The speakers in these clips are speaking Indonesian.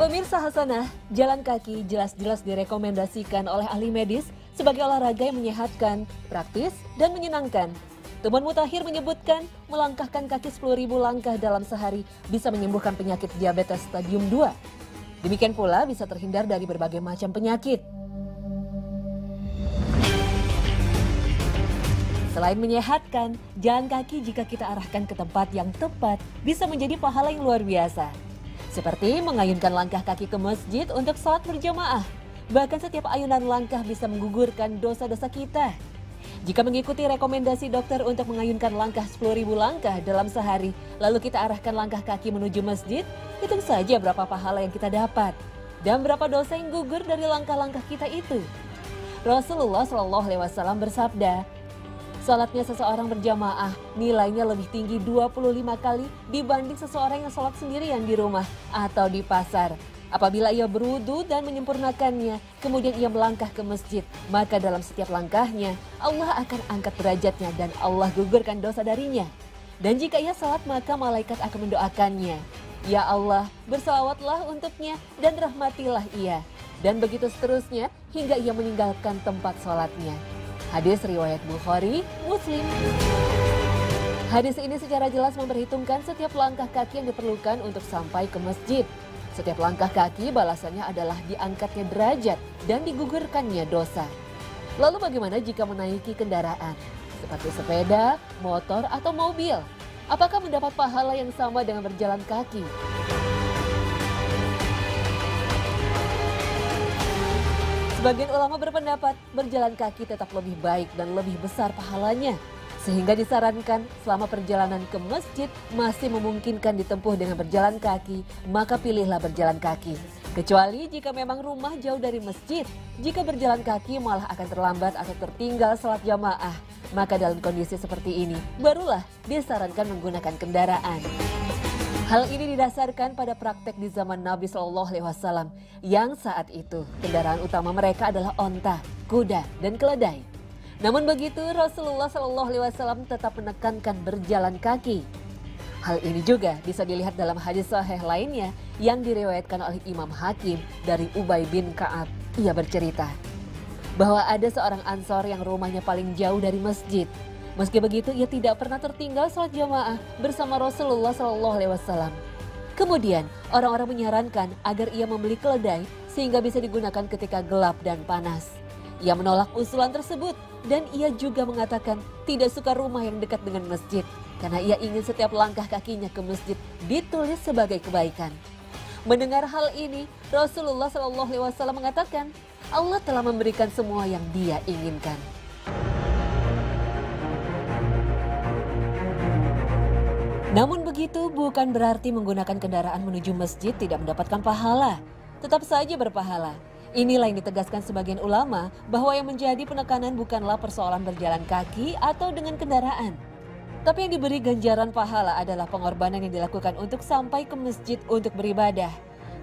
Pemirsa Hasanah, jalan kaki jelas-jelas direkomendasikan oleh ahli medis sebagai olahraga yang menyehatkan, praktis, dan menyenangkan. Tuman Mutakhir menyebutkan melangkahkan kaki 10.000 langkah dalam sehari bisa menyembuhkan penyakit diabetes stadium 2. Demikian pula bisa terhindar dari berbagai macam penyakit. Selain menyehatkan, jalan kaki jika kita arahkan ke tempat yang tepat bisa menjadi pahala yang luar biasa. Seperti mengayunkan langkah kaki ke masjid untuk sholat berjamaah. Bahkan setiap ayunan langkah bisa menggugurkan dosa-dosa kita. Jika mengikuti rekomendasi dokter untuk mengayunkan langkah 10.000 langkah dalam sehari, lalu kita arahkan langkah kaki menuju masjid, hitung saja berapa pahala yang kita dapat. Dan berapa dosa yang gugur dari langkah-langkah kita itu. Rasulullah SAW bersabda, "Salatnya seseorang berjamaah nilainya lebih tinggi 25 kali dibanding seseorang yang salat sendirian di rumah atau di pasar. Apabila ia berwudu dan menyempurnakannya, kemudian ia melangkah ke masjid, maka dalam setiap langkahnya Allah akan angkat derajatnya dan Allah gugurkan dosa darinya. Dan jika ia salat maka malaikat akan mendoakannya, ya Allah, bersalawatlah untuknya dan rahmatilah ia." Dan begitu seterusnya hingga ia meninggalkan tempat salatnya. Hadis riwayat Bukhari, Muslim. Hadis ini secara jelas memperhitungkan setiap langkah kaki yang diperlukan untuk sampai ke masjid. Setiap langkah kaki balasannya adalah diangkatnya derajat dan digugurkannya dosa. Lalu bagaimana jika menaiki kendaraan? Seperti sepeda, motor, atau mobil. Apakah mendapat pahala yang sama dengan berjalan kaki? Sebagian ulama berpendapat berjalan kaki tetap lebih baik dan lebih besar pahalanya. Sehingga disarankan selama perjalanan ke masjid masih memungkinkan ditempuh dengan berjalan kaki, maka pilihlah berjalan kaki. Kecuali jika memang rumah jauh dari masjid, jika berjalan kaki malah akan terlambat atau tertinggal salat jamaah. Maka dalam kondisi seperti ini, barulah disarankan menggunakan kendaraan. Hal ini didasarkan pada praktek di zaman Nabi SAW yang saat itu kendaraan utama mereka adalah onta, kuda, dan keledai. Namun begitu Rasulullah SAW tetap menekankan berjalan kaki. Hal ini juga bisa dilihat dalam hadis sahih lainnya yang diriwayatkan oleh Imam Hakim dari Ubay bin Ka'ab. Ia bercerita bahwa ada seorang Ansor yang rumahnya paling jauh dari masjid. Meski begitu ia tidak pernah tertinggal salat jamaah bersama Rasulullah SAW. Kemudian orang-orang menyarankan agar ia membeli keledai sehingga bisa digunakan ketika gelap dan panas. Ia menolak usulan tersebut dan ia juga mengatakan tidak suka rumah yang dekat dengan masjid karena ia ingin setiap langkah kakinya ke masjid ditulis sebagai kebaikan. Mendengar hal ini, Rasulullah SAW mengatakan Allah telah memberikan semua yang Dia inginkan. Namun begitu bukan berarti menggunakan kendaraan menuju masjid tidak mendapatkan pahala. Tetap saja berpahala. Inilah yang ditegaskan sebagian ulama bahwa yang menjadi penekanan bukanlah persoalan berjalan kaki atau dengan kendaraan. Tapi yang diberi ganjaran pahala adalah pengorbanan yang dilakukan untuk sampai ke masjid untuk beribadah.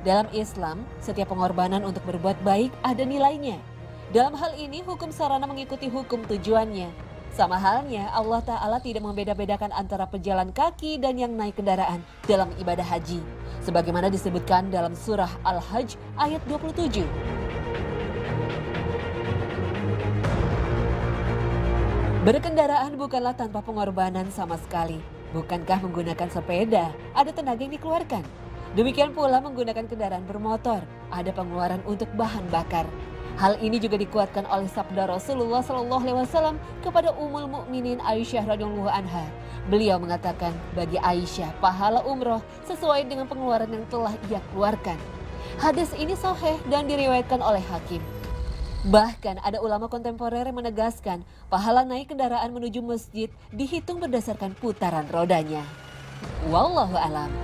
Dalam Islam, setiap pengorbanan untuk berbuat baik ada nilainya. Dalam hal ini hukum sarana mengikuti hukum tujuannya. Sama halnya Allah Ta'ala tidak membeda-bedakan antara pejalan kaki dan yang naik kendaraan dalam ibadah haji. Sebagaimana disebutkan dalam surah Al-Hajj ayat 27. Berkendaraan bukanlah tanpa pengorbanan sama sekali. Bukankah menggunakan sepeda ada tenaga yang dikeluarkan? Demikian pula menggunakan kendaraan bermotor, ada pengeluaran untuk bahan bakar. Hal ini juga dikuatkan oleh sabda Rasulullah SAW kepada Ummul Mukminin Aisyah radhiyallahu anha. Beliau mengatakan bagi Aisyah pahala umroh sesuai dengan pengeluaran yang telah ia keluarkan. Hadis ini sahih dan diriwayatkan oleh Hakim. Bahkan ada ulama kontemporer yang menegaskan pahala naik kendaraan menuju masjid dihitung berdasarkan putaran rodanya. Wallahu a'lam.